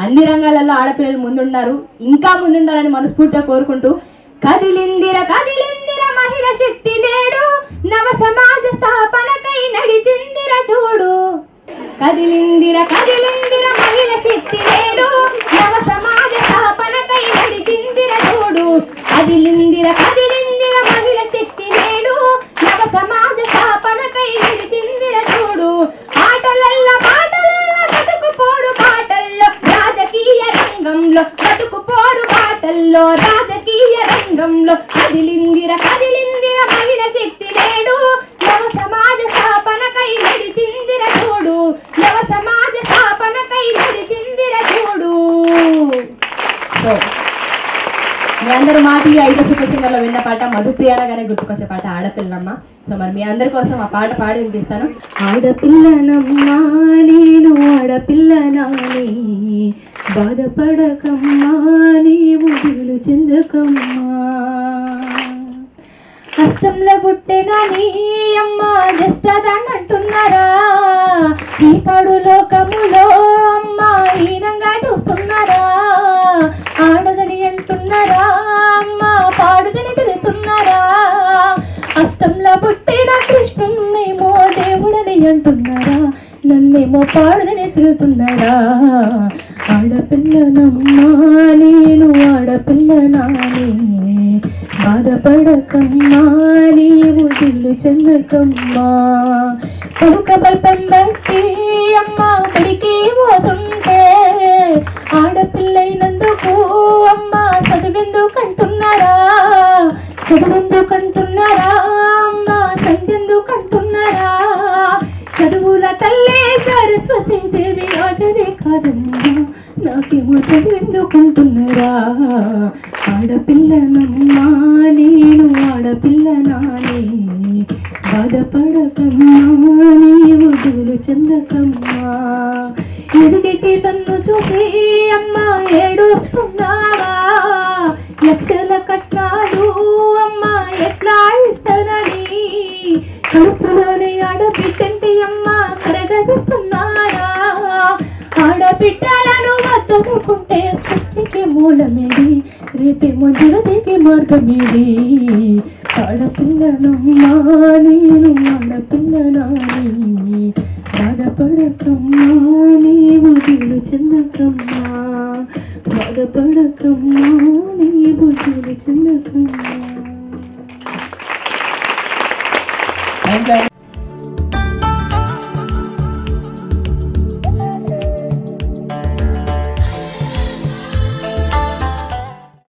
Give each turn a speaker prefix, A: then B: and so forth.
A: అన్ని రంగాలలో ఆడపిల్లలు ముందున్నారు, ఇంకా ముందుండాలని మనస్ఫూర్తిగా కోరుకుంటూ కదిలిందిర కదిలిందిర మహిళ శక్తి నేడు నవ సమాజ స్థాపనకై నడిచిందిర చూడు. కదిలిందిర కదిలిందిర మహిళ శక్తి నేడు నవ సమాజ స్థాపనకై నడిచిందిర చూడు. కదిలిందిర కదిలిందిర మహిళ శక్తి నేడు నవ సమాజ స్థాపనకై నడిచిందిర చూడు. ఆటలల్ల పాటలల్ల బతుకు పోరు పాటల్లో రాజకీయ రంగంలో బతుకు పోరు పాటల్లో రాజకీయ రంగంలో కదిలిందిర కదిలిందిర మహిళ శక్తి నేడు నవ సమాజ స్థాపనకై నడిచిందిర చూడు. నవ సమాజ స్థాపనకై నడిచిందిర చూడు. మీ అందరూ మా టీవీ 5 సూపర్ సింగర్లో విన్న పాట మధుప్రియానగానే గుర్తుకొచ్చే పాట ఆడపిల్లనమ్మ. సో మరి మీ అందరి కోసం ఆ పాట పాడి వినిపిస్తాను. ఆడపిల్లనమ్మా నేను ఆడపిల్లనాని బాధపడకమ్మా నీవు దిగులు చెందకమ్మా. కష్టంలో పుట్టినా నీ అమ్మ జస్తదాన్ని అంటున్నారా, ఈ పాడు లోకములో అమ్మ హీనంగా చూస్తున్నారా. ఆడదని అంటున్నారా అమ్మ పాడుదని తిరుగుతున్నారా. అష్టంలో పుట్టిన కృష్ణున్నేమో దేవుడని అంటున్నారా, నన్నేమో పాడుదని తిరుగుతున్నారా. ఆడపిల్లనమ్మా నేను ఆడపిల్లనాని బాధపడకమ్మా నీవు దిల్లు చెందకమ్మా. పలుక బల్పం బట్టి అమ్మ బడికి పోతుంటే ఆడపిల్లైనందుకు అమ్మ చదువెందుకంటున్నారా, చదువెందుకంటున్నారా అమ్మ సంధ్యెందుకంటున్నారా. చదువుల తల్లే సరస్వతి దేవి ఆటదే కాదమ్మా నాకేమో చదువెందుకుంటున్నారా. ఆడపిల్లనమ్మా నేను ఆడపిల్లనాని బాధపడకమ్మా నీవు దిగులు చెందకమ్మా. ఎదుగిటి నన్ను చూసి అమ్మ ఏడుస్తున్నావా, లక్షల కట్నాలు అమ్మ ఎట్లా ఇస్తానని. కడుపులోని ఆడబిడ్డంటే అమ్మ కరగదిస్తున్నారా. ఆడబిడ్డలను వద్దనుకుంటే సృష్టికి మూలమేది, రేపేమో జగతికి మార్గమేది. ఆడపిల్లనమ్మా నేను ఆడపిల్లనాని బాధపడకమ్మా నీవు దిగులు చెందకమ్మా. బాధపడకమ్మా నీవు దిగులు చెందకమ్మా.